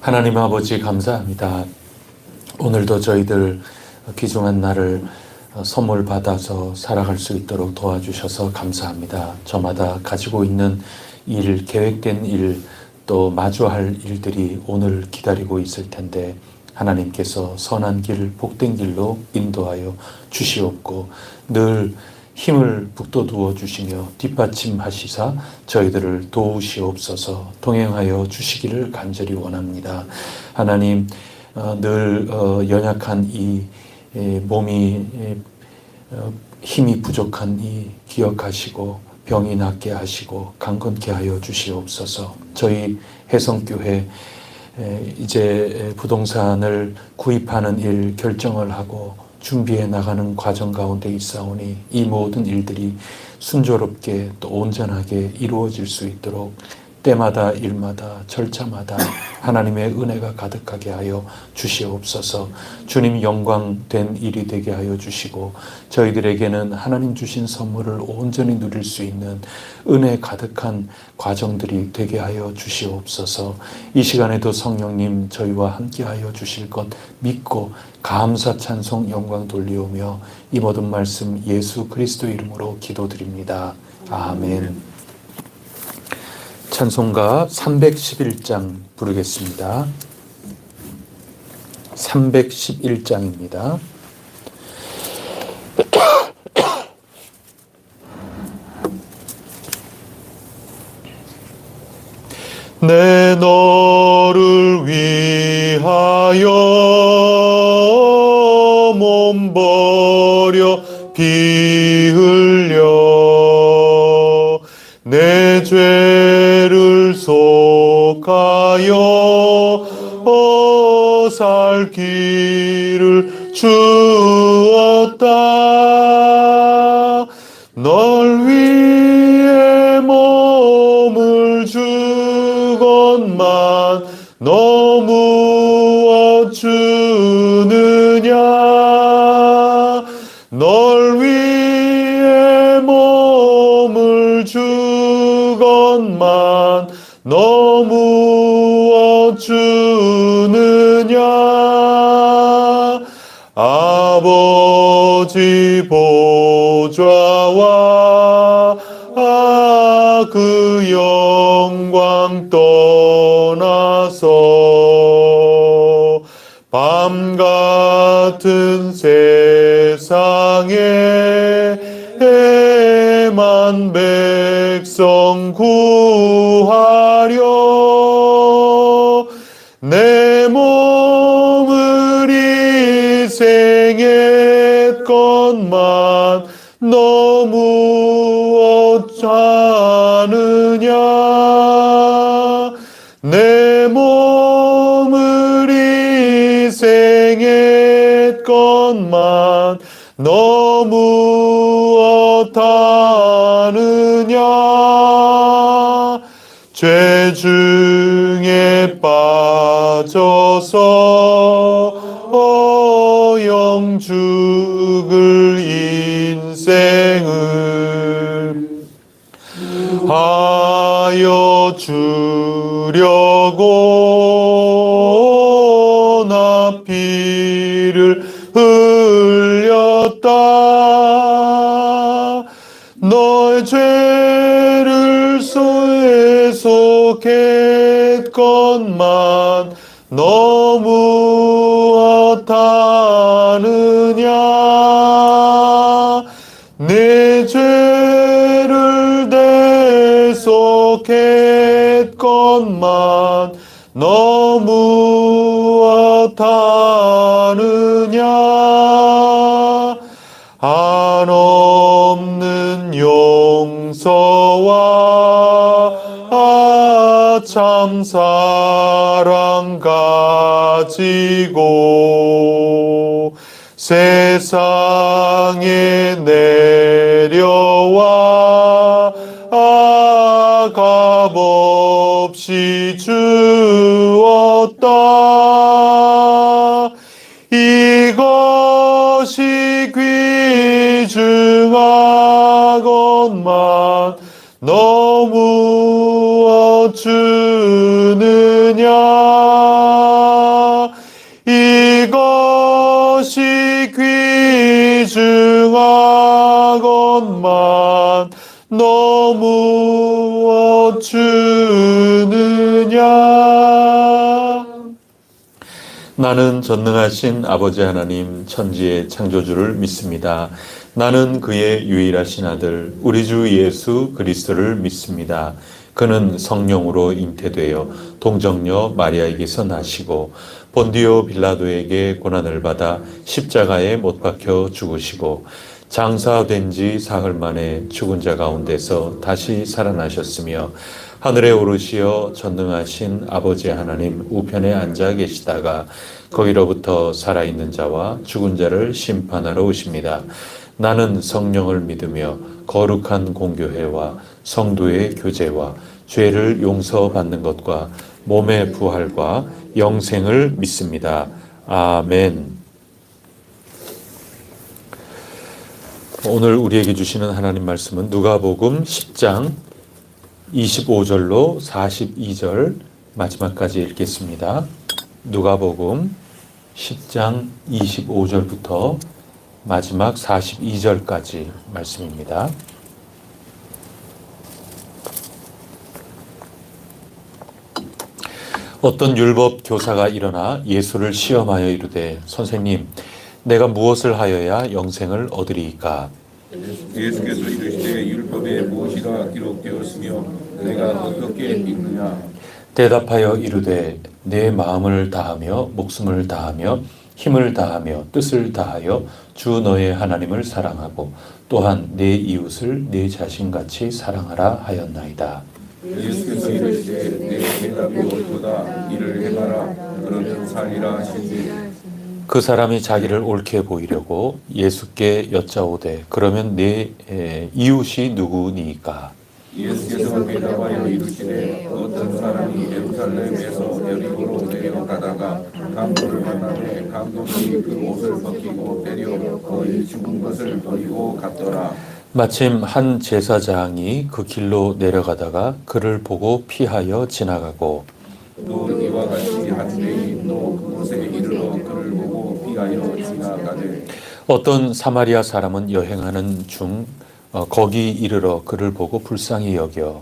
하나님 아버지 감사합니다. 오늘도 저희들 귀중한 날을 선물 받아서 살아갈 수 있도록 도와주셔서 감사합니다. 저마다 가지고 있는 일, 계획된 일, 또 마주할 일들이 오늘 기다리고 있을 텐데 하나님께서 선한 길, 복된 길로 인도하여 주시옵고 늘 힘을 북돋워 주시며 뒷받침하시사 저희들을 도우시옵소서. 동행하여 주시기를 간절히 원합니다. 하나님, 늘 연약한 이 몸이 힘이 부족한 이 기억하시고 병이 낫게 하시고 강건케 하여 주시옵소서. 저희 혜성교회 이제 부동산을 구입하는 일 결정을 하고 준비해 나가는 과정 가운데 있사오니 이 모든 일들이 순조롭게 또 온전하게 이루어질 수 있도록 때마다 일마다 절차마다 하나님의 은혜가 가득하게 하여 주시옵소서. 주님 영광된 일이 되게 하여 주시고 저희들에게는 하나님 주신 선물을 온전히 누릴 수 있는 은혜 가득한 과정들이 되게 하여 주시옵소서. 이 시간에도 성령님 저희와 함께 하여 주실 것 믿고 감사 찬송 영광 돌리오며 이 모든 말씀 예수 그리스도 이름으로 기도드립니다. 아멘. 찬송가 311장 부르겠습니다. 311장입니다. 내 너를 위하여 몸 버려 피 흘려 내 죄를 속하여 살 길을 주었다. 널 위해 몸을 주건만 너 무엇 주느냐. 널 위해 몸을 주건만 너 무엇 주느냐. 아버지 보좌와 그 영광 떠나서 밤 같은 세상에 만 백성 구하려 내 몸을 희생했건만 너 무엇 하느냐. 내 몸을 희생했건만 너 무엇 하느냐. 죄 중에 빠져서 영 죽을 인생을 하여 주려고 나 피를 흘렸다. 너의 죄를 속했건만 너 무엇 하느냐. 내 죄를 대속했건만 너 무엇 하느냐. 한없는 용서와 참 사랑 가지고 세상에 내려와 값없이 주었다. 이것이 귀중하건만 너 무엇 주느냐. 것만 너무 주느냐. 나는 전능하신 아버지 하나님 천지의 창조주를 믿습니다. 나는 그의 유일하신 아들 우리 주 예수 그리스도를 믿습니다. 그는 성령으로 잉태되어 동정녀 마리아에게서 나시고 본디오 빌라도에게 고난을 받아 십자가에 못 박혀 죽으시고 장사된 지 사흘 만에 죽은 자 가운데서 다시 살아나셨으며 하늘에 오르시어 전능하신 아버지 하나님 우편에 앉아 계시다가 거기로부터 살아있는 자와 죽은 자를 심판하러 오십니다. 나는 성령을 믿으며 거룩한 공교회와 성도의 교제와 죄를 용서받는 것과 몸의 부활과 영생을 믿습니다. 아멘. 오늘 우리에게 주시는 하나님 말씀은 누가복음 10장 25절로 42절 마지막까지 읽겠습니다. 누가복음 10장 25절부터 마지막 42절까지 말씀입니다. 어떤 율법 교사가 일어나 예수를 시험하여 이르되 선생님 내가 무엇을 하여야 영생을 얻으리이까? 예수께서 이르시되 율법에 무엇이라 기록되었으며 내가 어떻게 읽느냐? 대답하여 이르되 내 마음을 다하며 목숨을 다하며 힘을 다하며 뜻을 다하여 주 너의 하나님을 사랑하고 또한 내 이웃을 내 자신같이 사랑하라 하였나이다. 예수께서 이르시되 내 대답이 옳도다. 이를 행하라. 그러면 살리라 하시니 그 사람이 자기를 옳게 보이려고 예수께 여짜오되 그러면 내 이웃이 누구니까? 예수께서 대답하여 이르시되 어떤 사람이 예루살렘에서 여리고로 내려가다가 강도를 만나매 강도들이 그 옷을 벗기고 때려 거의 죽은 것을 버리고 갔더라. 마침 한 제사장이 그 길로 내려가다가 그를 보고 피하여 지나가고 또 이와 같이 한 레위인도 그곳에 이르러 그를 보고 피하여 지나가되 어떤 사마리아 사람은 여행하는 중 거기 이르러 그를 보고 불쌍히 여겨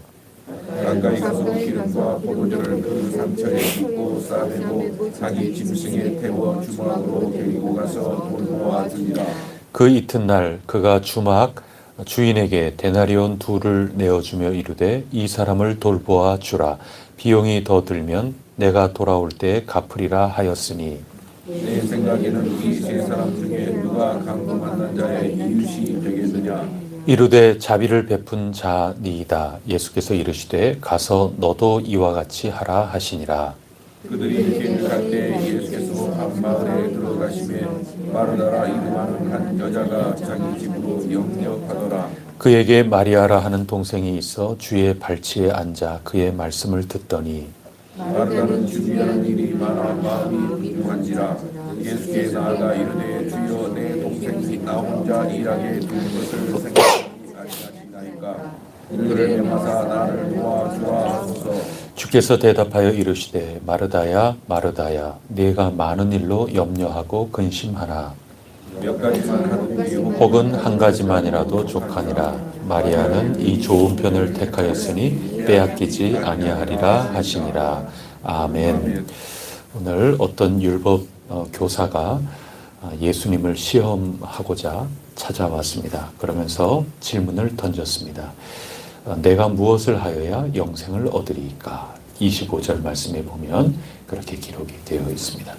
가까이 가서 기름과 포도주를 그 상처에 붓고 싸매고 자기 짐승에 태워 주막으로 데리고 가서 돌보아주니라. 그 이튿날 그가 주인에게 데나리온 2를 내어주며 이르되 이 사람을 돌보아 주라. 비용이 더 들면 내가 돌아올 때 갚으리라 하였으니 내 생각에는 이 세 사람 중에 누가 강도 만난 자의 이웃이 되겠느냐? 이르되 자비를 베푼 자니이다. 예수께서 이르시되 가서 너도 이와 같이 하라 하시니라. 그들이 길을 갈 때 예수께서 한 마을에 들어가시매 마르다라 이름하는 한 여자가 자기 집으로 영접하더라. 그에게 마리아라 하는 동생이 있어 주의 발치에 앉아 그의 말씀을 듣더니 마르다는 준비하는 일이 많아 마음이 분주한지라. 예수께 나아가 이르되 주여 내 동생이 나 혼자 일하게 둔 것을 생각하니 아니하시나이까? 그를 명하사 나를 도와주라 하소서. 주께서 대답하여 이르시되 마르다야 마르다야 네가 많은 일로 염려하고 근심하나 몇 가지만 하든지 혹은 한 가지만이라도 족하니라. 마리아는 이 좋은 편을 택하였으니 빼앗기지 아니하리라 하시니라. 아멘. 오늘 어떤 율법 교사가 예수님을 시험하고자 찾아왔습니다. 그러면서 질문을 던졌습니다. 내가 무엇을 하여야 영생을 얻으리이까? 25절 말씀에 보면 그렇게 기록이 되어 있습니다.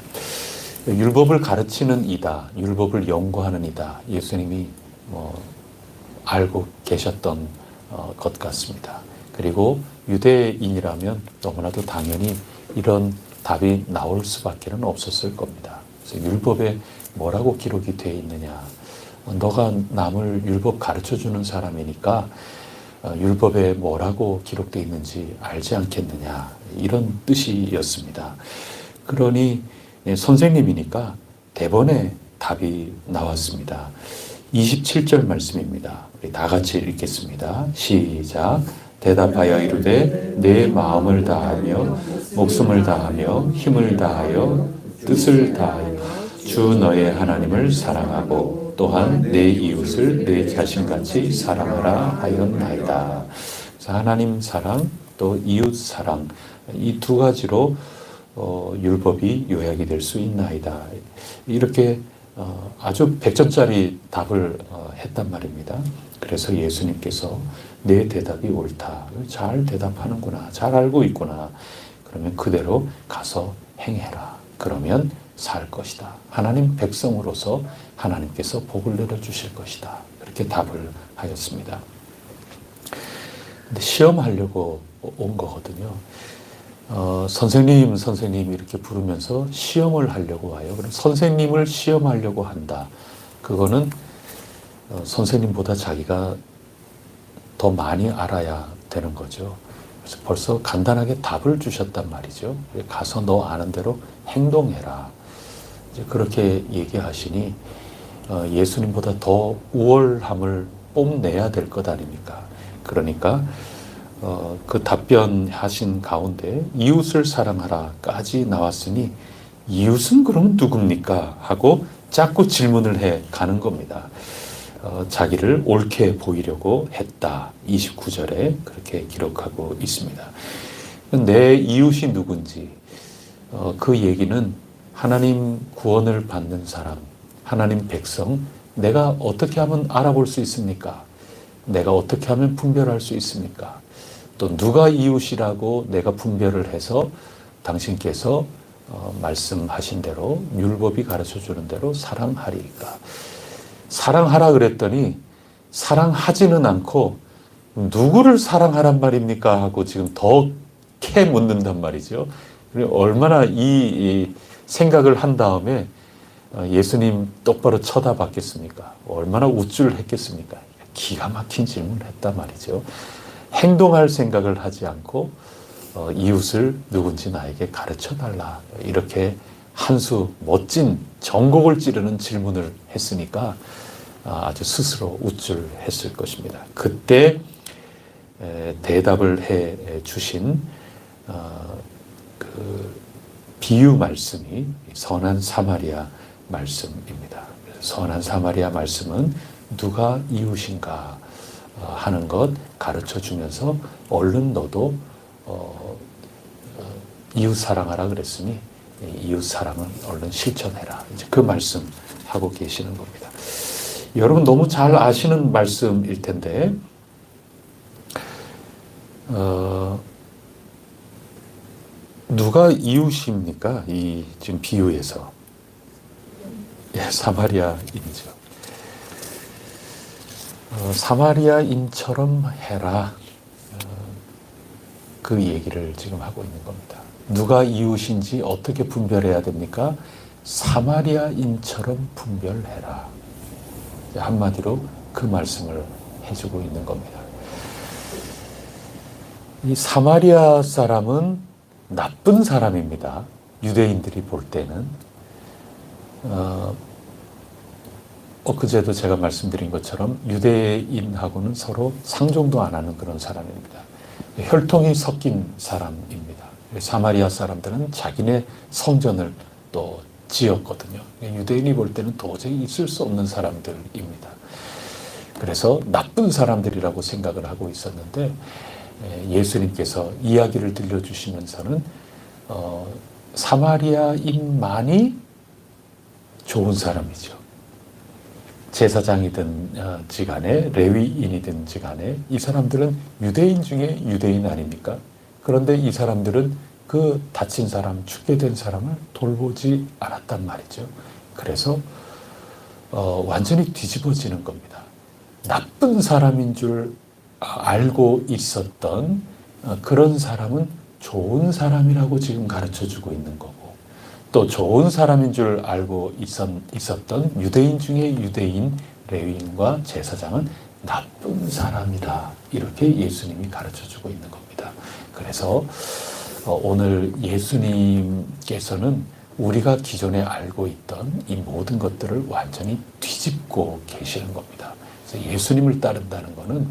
율법을 가르치는 이다, 율법을 연구하는 이다. 예수님이 알고 계셨던 것 같습니다. 그리고 유대인이라면 너무나도 당연히 이런 답이 나올 수밖에 없었을 겁니다. 그래서 율법에 뭐라고 기록이 되어 있느냐? 너가 남을 율법 가르쳐주는 사람이니까 율법에 뭐라고 기록되어 있는지 알지 않겠느냐? 이런 뜻이었습니다. 그러니 선생님이니까 대번에 답이 나왔습니다. 27절 말씀입니다. 우리 다 같이 읽겠습니다. 시작. 대답하여 이르되 내 마음을 다하며 목숨을 다하며 힘을 다하여 뜻을 다하여 주 너의 하나님을 사랑하고 또한 내 이웃을 내 자신같이 사랑하라 하였나이다. 그래서 하나님 사랑 또 이웃 사랑 이 두 가지로 율법이 요약이 될 수 있나이다. 이렇게 아주 100점짜리 답을 했단 말입니다. 그래서 예수님께서 내 대답이 옳다. 잘 대답하는구나. 잘 알고 있구나. 그러면 그대로 가서 행해라. 그러면 살 것이다. 하나님 백성으로서 하나님께서 복을 내려주실 것이다. 그렇게 답을 하였습니다. 근데 시험하려고 온 거거든요. 선생님 이렇게 부르면서 시험을 하려고 와요. 그럼 선생님을 시험하려고 한다. 그거는 선생님보다 자기가 더 많이 알아야 되는 거죠. 그래서 벌써 간단하게 답을 주셨단 말이죠. 가서 너 아는 대로 행동해라. 이제 그렇게 얘기하시니 예수님보다 더 우월함을 뽐내야 될 것 아닙니까? 그러니까 그 답변하신 가운데 이웃을 사랑하라까지 나왔으니 이웃은 그러면 누굽니까? 하고 자꾸 질문을 해 가는 겁니다. 자기를 옳게 보이려고 했다. 29절에 그렇게 기록하고 있습니다. 내 이웃이 누군지 그 얘기는 하나님 구원을 받는 사람, 하나님 백성, 내가 어떻게 하면 알아볼 수 있습니까? 내가 어떻게 하면 분별할 수 있습니까? 또 누가 이웃이라고 내가 분별을 해서 당신께서 말씀하신 대로 율법이 가르쳐주는 대로 사랑하리까? 사랑하라 그랬더니 사랑하지는 않고 누구를 사랑하란 말입니까? 하고 지금 더 캐 묻는단 말이죠. 얼마나 이 생각을 한 다음에 예수님 똑바로 쳐다봤겠습니까? 얼마나 우쭐했겠습니까? 기가 막힌 질문을 했단 말이죠. 행동할 생각을 하지 않고 이웃을 누군지 나에게 가르쳐달라. 이렇게 한 수 멋진 전곡을 찌르는 질문을 했으니까 아주 스스로 우쭐했을 것입니다. 그때 대답을 해 주신 그 비유 말씀이 선한 사마리아 말씀입니다. 선한 사마리아 말씀은 누가 이웃인가 하는 것 가르쳐 주면서 얼른 너도 이웃 사랑하라 그랬으니 이웃 사랑은 얼른 실천해라. 이제 그 말씀 하고 계시는 겁니다. 여러분 너무 잘 아시는 말씀일 텐데 누가 이웃입니까? 이 지금 비유에서 사마리아인이죠. 사마리아인처럼 해라. 그 얘기를 지금 하고 있는 겁니다. 누가 이웃인지 어떻게 분별해야 됩니까? 사마리아인처럼 분별해라. 한마디로 그 말씀을 해주고 있는 겁니다. 이 사마리아 사람은 나쁜 사람입니다. 유대인들이 볼 때는. 엊그제도 제가 말씀드린 것처럼 유대인하고는 서로 상종도 안 하는 그런 사람입니다. 혈통이 섞인 사람입니다. 사마리아 사람들은 자기네 성전을 또 지었거든요. 유대인이 볼 때는 도저히 있을 수 없는 사람들입니다. 그래서 나쁜 사람들이라고 생각을 하고 있었는데 예수님께서 이야기를 들려주시면서는 사마리아인만이 좋은 사람이죠. 제사장이든 지간에 레위인이든 지간에 이 사람들은 유대인 중에 유대인 아닙니까? 그런데 이 사람들은 그 다친 사람, 죽게 된 사람을 돌보지 않았단 말이죠. 그래서 완전히 뒤집어지는 겁니다. 나쁜 사람인 줄 알고 있었던 그런 사람은 좋은 사람이라고 지금 가르쳐주고 있는 거고 또 좋은 사람인 줄 알고 있었던 유대인 중에 유대인, 레위인과 제사장은 나쁜 사람이다. 이렇게 예수님이 가르쳐주고 있는 겁니다. 그래서 오늘 예수님께서는 우리가 기존에 알고 있던 이 모든 것들을 완전히 뒤집고 계시는 겁니다. 그래서 예수님을 따른다는 것은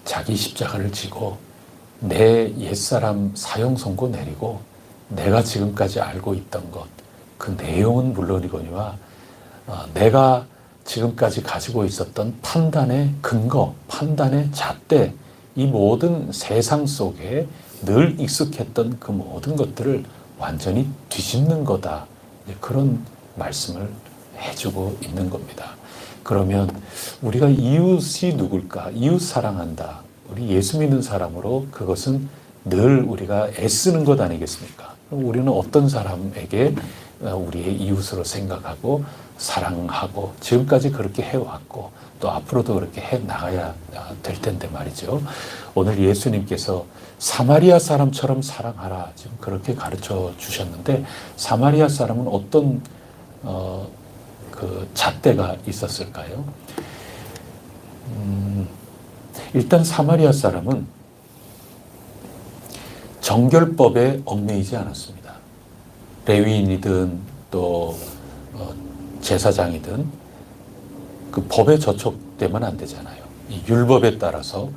자기 십자가를 지고 내 옛사람 사형 선고 내리고 내가 지금까지 알고 있던 것, 그 내용은 물론이거니와 내가 지금까지 가지고 있었던 판단의 근거, 판단의 잣대, 이 모든 세상 속에 늘 익숙했던 그 모든 것들을 완전히 뒤집는 거다. 그런 말씀을 해주고 있는 겁니다. 그러면 우리가 이웃이 누굴까? 이웃 사랑한다. 우리 예수 믿는 사람으로 그것은 늘 우리가 애쓰는 것 아니겠습니까? 우리는 어떤 사람에게 우리의 이웃으로 생각하고 사랑하고 지금까지 그렇게 해왔고 또 앞으로도 그렇게 해 나가야 될 텐데 말이죠. 오늘 예수님께서 사마리아 사람처럼 사랑하라 지금 그렇게 가르쳐 주셨는데 사마리아 사람은 어떤 그 잣대가 있었을까요? 일단 사마리아 사람은 정결법에 얽매이지 않았습니다. 레위인이든 또 제사장이든 그 법에 저촉되면 안 되잖아요. 이 율법에 따라서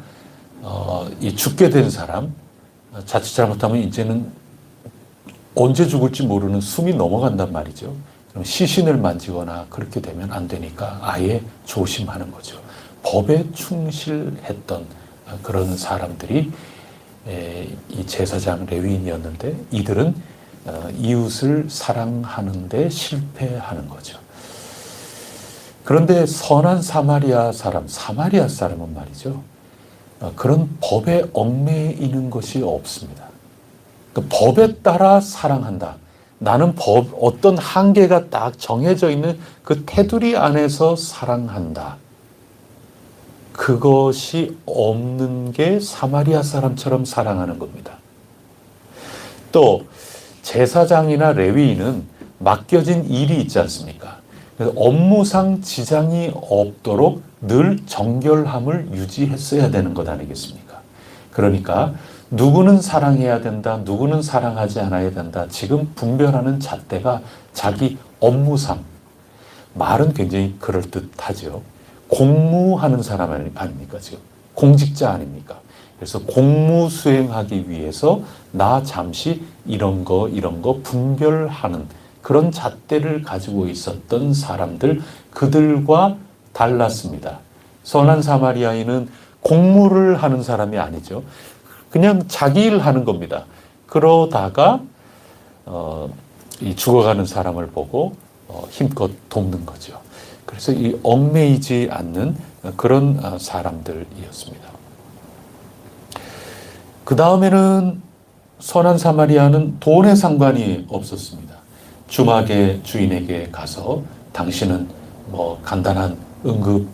이 죽게 된 사람 자칫 잘못하면 이제는 언제 죽을지 모르는 숨이 넘어간단 말이죠. 그럼 시신을 만지거나 그렇게 되면 안 되니까 아예 조심하는 거죠. 법에 충실했던 그런 사람들이 이 제사장 레위인이었는데 이들은 이웃을 사랑하는 데 실패하는 거죠. 그런데 선한 사마리아 사람은 말이죠. 그런 법에 얽매이는 것이 없습니다. 그 법에 따라 사랑한다. 나는 어떤 한계가 딱 정해져 있는 그 테두리 안에서 사랑한다. 그것이 없는 게 사마리아 사람처럼 사랑하는 겁니다. 또 제사장이나 레위인은 맡겨진 일이 있지 않습니까? 그래서 업무상 지장이 없도록 늘 정결함을 유지했어야 되는 것 아니겠습니까? 그러니까 누구는 사랑해야 된다, 누구는 사랑하지 않아야 된다. 지금 분별하는 잣대가 자기 업무상, 말은 굉장히 그럴듯하죠. 공무하는 사람 아닙니까? 지금 공직자 아닙니까? 그래서 공무 수행하기 위해서 나 잠시 이런 거 분별하는 그런 잣대를 가지고 있었던 사람들, 그들과 달랐습니다. 선한 사마리아인은 공무를 하는 사람이 아니죠. 그냥 자기 일 하는 겁니다. 그러다가 이 죽어가는 사람을 보고 힘껏 돕는 거죠. 그래서 이 얽매이지 않는 그런 사람들이었습니다. 그 다음에는 선한 사마리아는 돈에 상관이 없었습니다. 주막의 주인에게 가서 당신은 뭐 간단한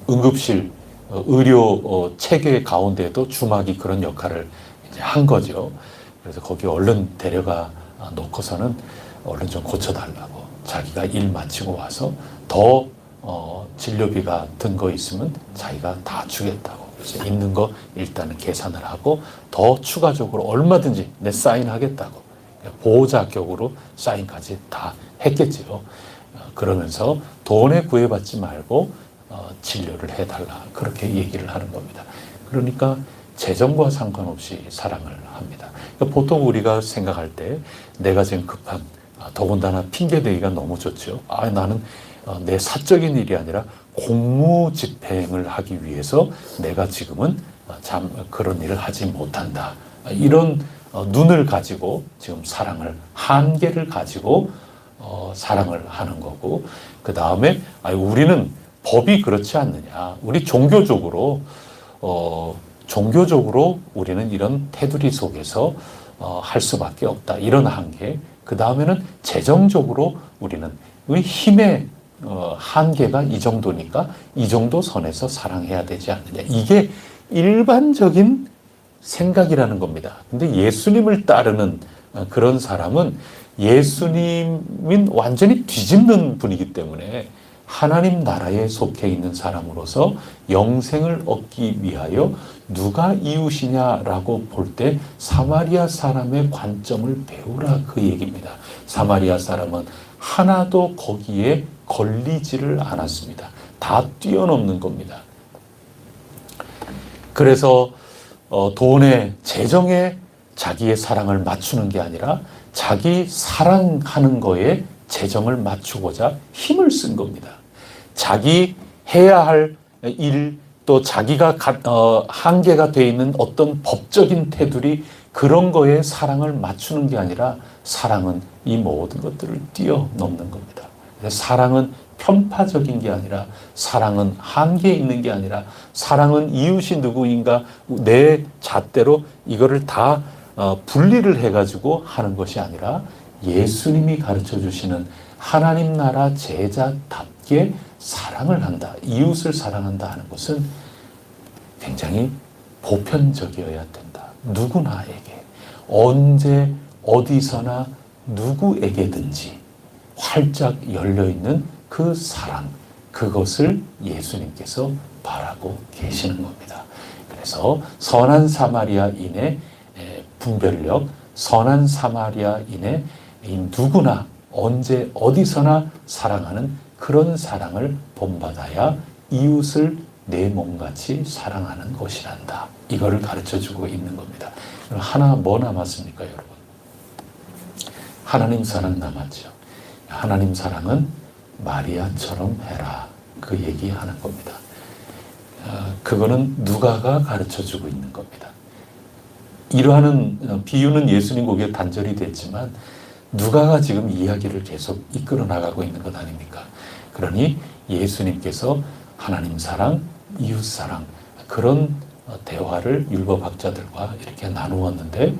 응급실 의료 체계 가운데도 주막이 그런 역할을 이제 한 거죠. 그래서 거기 얼른 데려가 놓고서는 얼른 좀 고쳐달라고 자기가 일 마치고 와서 더 진료비가 든 거 있으면 자기가 다 주겠다고. 그래서 있는 거 일단은 계산을 하고 더 추가적으로 얼마든지 내 사인하겠다고. 보호자격으로 사인까지 다 했겠지요. 그러면서 돈에 구애받지 말고 진료를 해달라. 그렇게 얘기를 하는 겁니다. 그러니까 재정과 상관없이 사랑을 합니다. 그러니까 보통 우리가 생각할 때 내가 지금 급한 더군다나 핑계대기가 너무 좋죠. 나는 내 사적인 일이 아니라 공무 집행을 하기 위해서 내가 지금은 그런 일을 하지 못한다. 이런 눈을 가지고 지금 사랑을 한계를 가지고 사랑을 하는 거고 그 다음에 우리는 법이 그렇지 않느냐. 우리 종교적으로 우리는 이런 테두리 속에서 할 수밖에 없다. 이런 한계. 그 다음에는 재정적으로 우리는 우리 힘의 한계가 이 정도니까 이 정도 선에서 사랑해야 되지 않느냐. 이게 일반적인 생각이라는 겁니다. 근데 예수님을 따르는 그런 사람은 예수님은 완전히 뒤집는 분이기 때문에 하나님 나라에 속해 있는 사람으로서 영생을 얻기 위하여 누가 이웃이냐라고 볼 때 사마리아 사람의 관점을 배우라 그 얘기입니다. 사마리아 사람은 하나도 거기에 걸리지를 않았습니다. 다 뛰어넘는 겁니다. 그래서 돈에 재정에 자기의 사랑을 맞추는 게 아니라 자기 사랑하는 거에 재정을 맞추고자 힘을 쓴 겁니다. 자기 해야 할 일, 또 자기가 한계가 돼 있는 어떤 법적인 테두리, 그런 거에 사랑을 맞추는 게 아니라 사랑은 이 모든 것들을 뛰어넘는 겁니다. 사랑은 편파적인 게 아니라, 사랑은 한계에 있는 게 아니라, 사랑은 이웃이 누구인가 내 잣대로 이거를 다 분리를 해가지고 하는 것이 아니라, 예수님이 가르쳐 주시는 하나님 나라 제자답게 사랑을 한다, 이웃을 사랑한다 하는 것은 굉장히 보편적이어야 된다. 누구나에게, 언제 어디서나 누구에게든지 활짝 열려있는 그 사랑, 그것을 예수님께서 바라고 계시는 겁니다. 그래서 선한 사마리아인의 분별력, 선한 사마리아인의 누구나 언제 어디서나 사랑하는 그런 사랑을 본받아야 이웃을 내 몸같이 사랑하는 것이란다. 이거를 가르쳐주고 있는 겁니다. 하나 뭐 남았습니까, 여러분? 하나님 사랑 남았죠. 하나님 사랑은 마리아처럼 해라, 그 얘기하는 겁니다. 그거는 누가가 가르쳐주고 있는 겁니다. 이러한 비유는 예수님 거기에 단절이 됐지만 누가가 지금 이야기를 계속 이끌어 나가고 있는 것 아닙니까? 그러니 예수님께서 하나님 사랑, 이웃 사랑, 그런 대화를 율법학자들과 이렇게 나누었는데,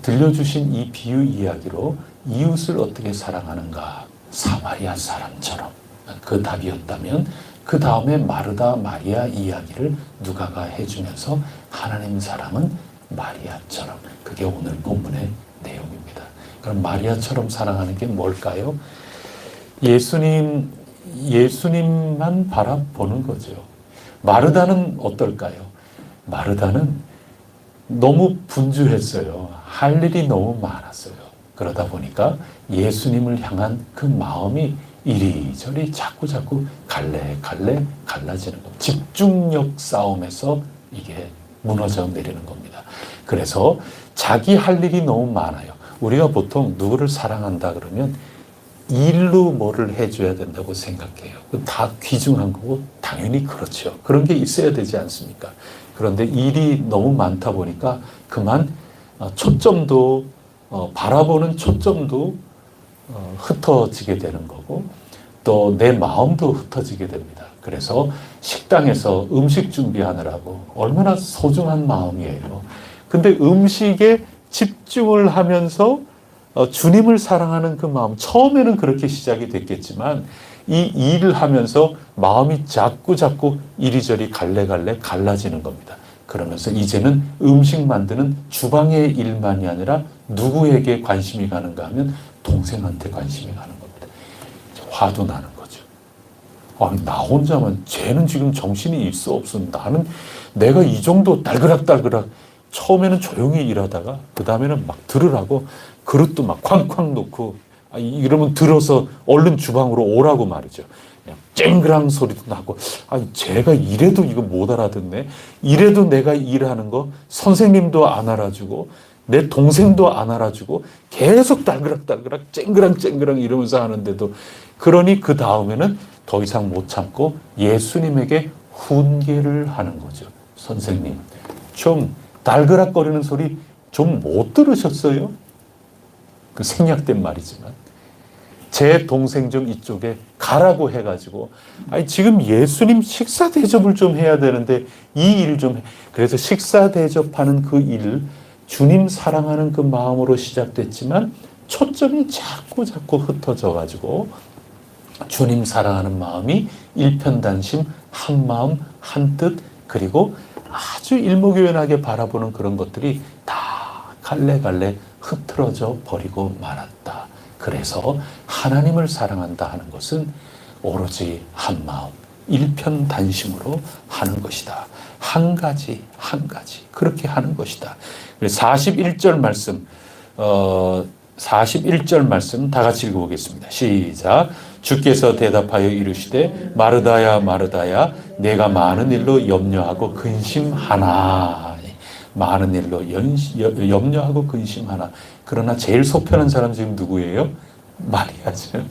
들려주신 이 비유 이야기로 이웃을 어떻게 사랑하는가, 사마리아 사람처럼, 그 답이었다면 그 다음에 마르다 마리아 이야기를 누가가 해주면서 하나님 사랑은 마리아처럼, 그게 오늘 본문의 내용입니다. 그럼 마리아처럼 사랑하는 게 뭘까요? 예수님만 바라보는 거죠. 마르다는 어떨까요? 마르다는 너무 분주했어요. 할 일이 너무 많았어요. 그러다 보니까 예수님을 향한 그 마음이 이리저리 자꾸 갈래갈래 갈라지는 겁니다. 집중력 싸움에서 이게 무너져 내리는 겁니다. 그래서 자기 할 일이 너무 많아요. 우리가 보통 누구를 사랑한다 그러면 일로 뭐를 해줘야 된다고 생각해요. 다 귀중한 거고 당연히 그렇죠. 그런 게 있어야 되지 않습니까? 그런데 일이 너무 많다 보니까 그만 초점도 바라보는 초점도 흩어지게 되는 거고, 또 내 마음도 흩어지게 됩니다. 그래서 식당에서 음식 준비하느라고 얼마나 소중한 마음이에요. 근데 음식에 집중을 하면서 주님을 사랑하는 그 마음, 처음에는 그렇게 시작이 됐겠지만 이 일을 하면서 마음이 자꾸 이리저리 갈래갈래 갈라지는 겁니다. 그러면서 이제는 음식 만드는 주방의 일만이 아니라 누구에게 관심이 가는가 하면 동생한테 관심이 가는 겁니다. 화도 나는 거죠. 아니, 나 혼자만, 쟤는 지금 정신이 있어 없어. 나는 내가 이 정도 딸그락딸그락, 처음에는 조용히 일하다가 그 다음에는 막 들으라고 그릇도 막 쾅쾅 놓고, 이러면 들어서 얼른 주방으로 오라고 말이죠. 그냥 쨍그랑 소리도 나고, 아니 제가 이래도 이거 못 알아듣네. 이래도 내가 일하는 거 선생님도 안 알아주고 내 동생도 안 알아주고 계속 딸그락 쨍그랑 이러면서 하는데도, 그러니 그 다음에는 더 이상 못 참고 예수님에게 훈계를 하는 거죠. 선생님, 좀 달그락거리는 소리 좀 못 들으셨어요? 그 생략된 말이지만 제 동생 좀 이쪽에 가라고 해가지고, 아니 지금 예수님 식사 대접을 좀 해야 되는데 이 일 좀 해. 그래서 식사 대접하는 그 일, 주님 사랑하는 그 마음으로 시작됐지만 초점이 자꾸 흩어져 가지고 주님 사랑하는 마음이 일편단심, 한 마음 한 뜻, 그리고 아주 일목요연하게 바라보는 그런 것들이 다 갈래갈래 흐트러져 버리고 말았다. 그래서 하나님을 사랑한다 하는 것은 오로지 한 마음, 일편단심으로 하는 것이다. 한 가지 그렇게 하는 것이다. 41절 말씀, 41절 말씀 다 같이 읽어보겠습니다. 시작. 주께서 대답하여 이르시되 마르다야 마르다야, 내가 많은 일로 염려하고 근심하나. 많은 일로 염려하고 근심하나. 그러나 제일 속편한 사람 지금 누구예요? 마리아죠.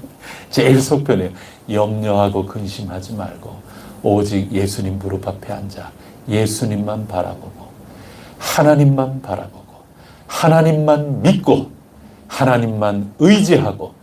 제일 속편해요. 염려하고 근심하지 말고 오직 예수님 무릎 앞에 앉아 예수님만 바라보고 하나님만 바라보고 하나님만 믿고 하나님만 의지하고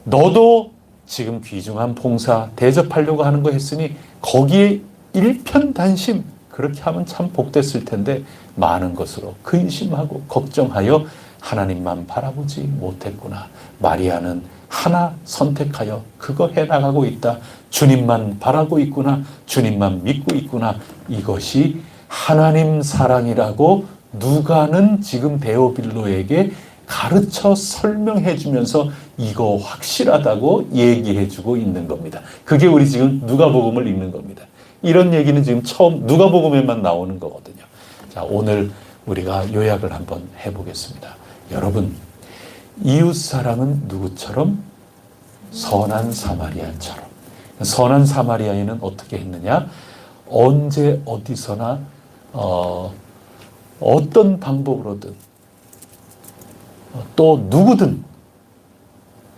너도 지금 귀중한 봉사 대접하려고 하는 거 했으니 거기에 일편단심 그렇게 하면 참 복됐을 텐데 많은 것으로 근심하고 걱정하여 하나님만 바라보지 못했구나. 마리아는 하나 선택하여 그거 해나가고 있다. 주님만 바라고 있구나. 주님만 믿고 있구나. 이것이 하나님 사랑이라고 누가는 지금 데오빌로에게 가르쳐 설명해 주면서 이거 확실하다고 얘기해 주고 있는 겁니다. 그게 우리 지금 누가복음을 읽는 겁니다. 이런 얘기는 지금 처음 누가복음에만 나오는 거거든요. 자, 오늘 우리가 요약을 한번 해보겠습니다. 여러분, 이웃사랑은 누구처럼? 선한 사마리아처럼. 선한 사마리아인은 어떻게 했느냐? 언제 어디서나 어떤 방법으로든 또 누구든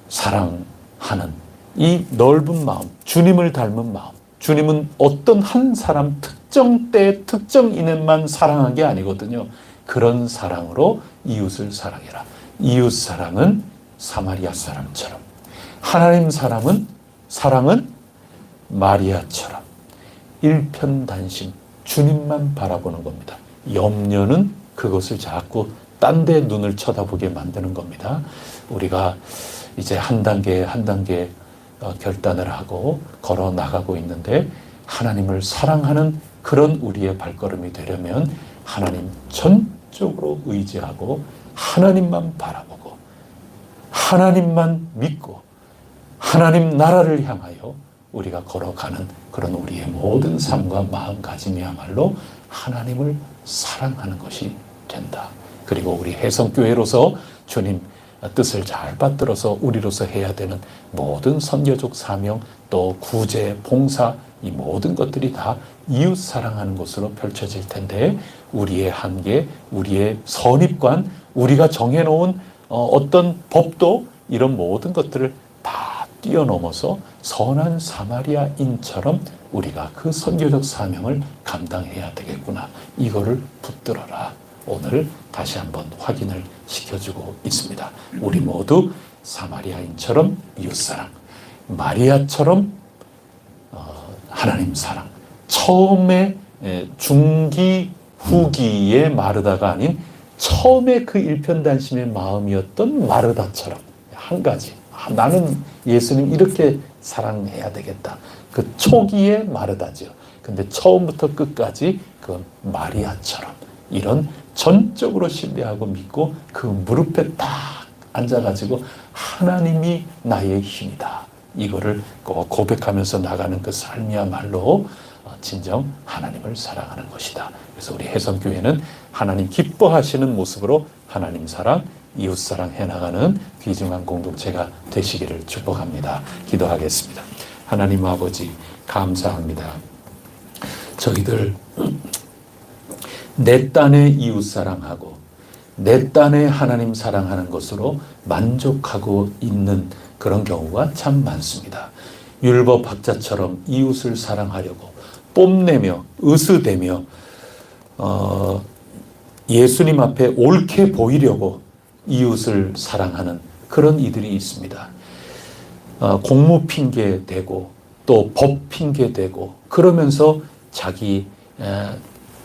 사랑하는 이 넓은 마음, 주님을 닮은 마음. 주님은 어떤 한 사람 특정 때 특정인만 사랑한 게 아니거든요. 그런 사랑으로 이웃을 사랑해라. 이웃 사랑은 사마리아 사람처럼, 하나님 사랑은 마리아처럼 일편단심 주님만 바라보는 겁니다. 염려는 그것을 자꾸 딴 데 눈을 쳐다보게 만드는 겁니다. 우리가 이제 한 단계 한 단계 결단을 하고 걸어 나가고 있는데 하나님을 사랑하는 그런 우리의 발걸음이 되려면 하나님 전적으로 의지하고 하나님만 바라보고 하나님만 믿고 하나님 나라를 향하여 우리가 걸어가는 그런 우리의 모든 삶과 마음가짐이야말로 하나님을 사랑하는 것이 된다. 그리고 우리 혜성교회로서 주님 뜻을 잘 받들어서 우리로서 해야 되는 모든 선교적 사명 또 구제, 봉사 이 모든 것들이 다 이웃 사랑하는 것으로 펼쳐질 텐데 우리의 한계, 우리의 선입관, 우리가 정해놓은 어떤 법도 이런 모든 것들을 다 뛰어넘어서 선한 사마리아인처럼 우리가 그 선교적 사명을 감당해야 되겠구나. 이거를 붙들어라. 오늘 다시 한번 확인을 시켜주고 있습니다. 우리 모두 사마리아인처럼 이웃사랑, 마리아처럼 하나님 사랑. 처음에 중기, 후기의 마르다가 아닌 처음에 그 일편단심의 마음이었던 마르다처럼 한 가지. 나는 예수님 이렇게 사랑해야 되겠다. 그 초기의 마르다죠. 근데 처음부터 끝까지 그 마리아처럼 이런 전적으로 신뢰하고 믿고 그 무릎에 딱 앉아가지고 하나님이 나의 힘이다. 이거를 꼭 고백하면서 나가는 그 삶이야말로 진정 하나님을 사랑하는 것이다. 그래서 우리 혜성교회는 하나님 기뻐하시는 모습으로 하나님 사랑, 이웃 사랑 해나가는 귀중한 공동체가 되시기를 축복합니다. 기도하겠습니다. 하나님 아버지 감사합니다. 저희들 내 딴의 이웃 사랑하고 내 딴의 하나님 사랑하는 것으로 만족하고 있는 그런 경우가 참 많습니다. 율법학자처럼 이웃을 사랑하려고 뽐내며 으스대며 예수님 앞에 옳게 보이려고 이웃을 사랑하는 그런 이들이 있습니다. 공무 핑계 대고 또 법 핑계 대고 그러면서 자기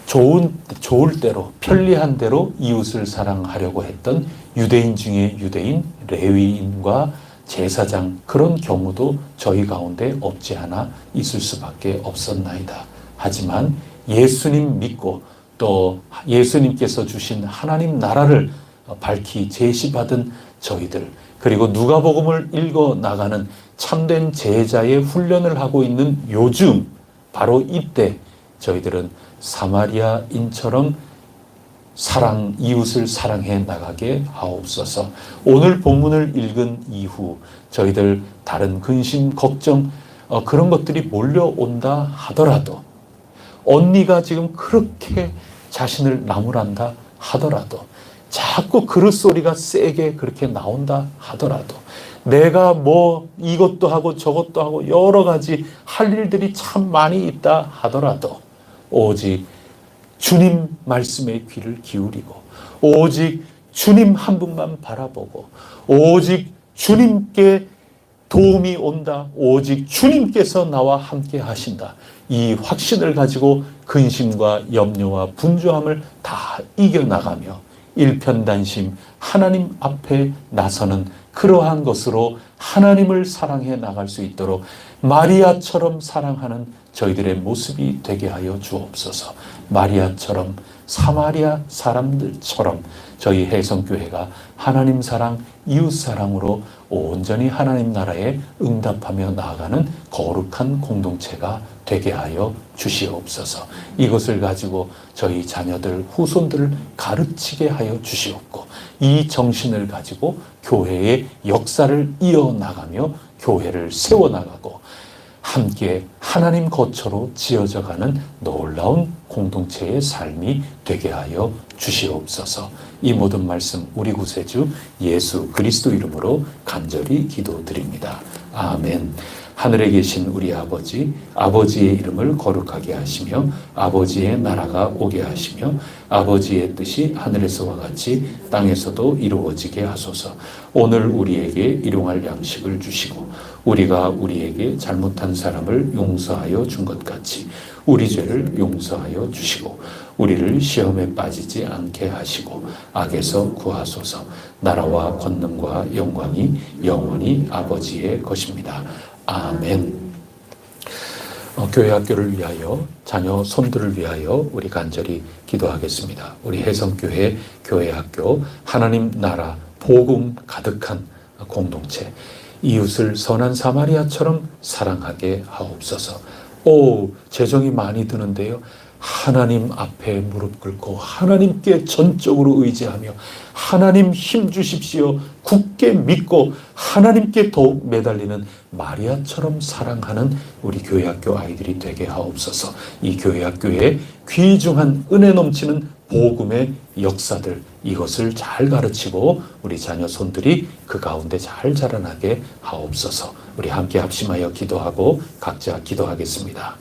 좋을 대로 편리한 대로 이웃을 사랑하려고 했던 유대인 중에 유대인, 레위인과 제사장 그런 경우도 저희 가운데 없지 않아 있을 수밖에 없었나이다. 하지만 예수님 믿고 또 예수님께서 주신 하나님 나라를 밝히 제시받은 저희들 그리고 누가복음을 읽어 나가는 참된 제자의 훈련을 하고 있는 요즘 바로 이때 저희들은 사마리아인처럼 이웃을 사랑해 나가게 하옵소서. 오늘 본문을 읽은 이후 저희들 다른 근심, 걱정 그런 것들이 몰려온다 하더라도 언니가 지금 그렇게 자신을 나무란다 하더라도 자꾸 그릇 소리가 세게 그렇게 나온다 하더라도 내가 뭐 이것도 하고 저것도 하고 여러 가지 할 일들이 참 많이 있다 하더라도 오직 주님 말씀에 귀를 기울이고 오직 주님 한 분만 바라보고 오직 주님께 도움이 온다. 오직 주님께서 나와 함께 하신다. 이 확신을 가지고 근심과 염려와 분주함을 다 이겨나가며 일편단심 하나님 앞에 나서는 그러한 것으로 하나님을 사랑해 나갈 수 있도록 마리아처럼 사랑하는 저희들의 모습이 되게 하여 주옵소서. 마리아처럼 사마리아 사람들처럼 저희 혜성교회가 하나님 사랑, 이웃 사랑으로 온전히 하나님 나라에 응답하며 나아가는 거룩한 공동체가 되게 하여 주시옵소서. 이것을 가지고 저희 자녀들, 후손들을 가르치게 하여 주시옵고 이 정신을 가지고 교회의 역사를 이어나가며 교회를 세워나가고 함께 하나님 거처로 지어져가는 놀라운 공동체의 삶이 되게 하여 주시옵소서. 이 모든 말씀 우리 구세주 예수 그리스도 이름으로 간절히 기도드립니다. 아멘. 하늘에 계신 우리 아버지, 아버지의 이름을 거룩하게 하시며 아버지의 나라가 오게 하시며 아버지의 뜻이 하늘에서와 같이 땅에서도 이루어지게 하소서. 오늘 우리에게 일용할 양식을 주시고 우리가 우리에게 잘못한 사람을 용서하여 준 것 같이 우리 죄를 용서하여 주시고 우리를 시험에 빠지지 않게 하시고 악에서 구하소서. 나라와 권능과 영광이 영원히 아버지의 것입니다. 아멘. 교회 학교를 위하여 자녀 손들을 위하여 우리 간절히 기도하겠습니다. 우리 혜성교회 교회 학교 하나님 나라 복음 가득한 공동체 이웃을 선한 사마리아처럼 사랑하게 하옵소서. 재정이 많이 드는데요. 하나님 앞에 무릎 꿇고 하나님께 전적으로 의지하며 하나님 힘 주십시오. 굳게 믿고 하나님께 더욱 매달리는 마리아처럼 사랑하는 우리 교회학교 아이들이 되게 하옵소서. 이 교회학교에 귀중한 은혜 넘치는 복음의 역사들 이것을 잘 가르치고 우리 자녀 손들이 그 가운데 잘 자라나게 하옵소서. 우리 함께 합심하여 기도하고 각자 기도하겠습니다.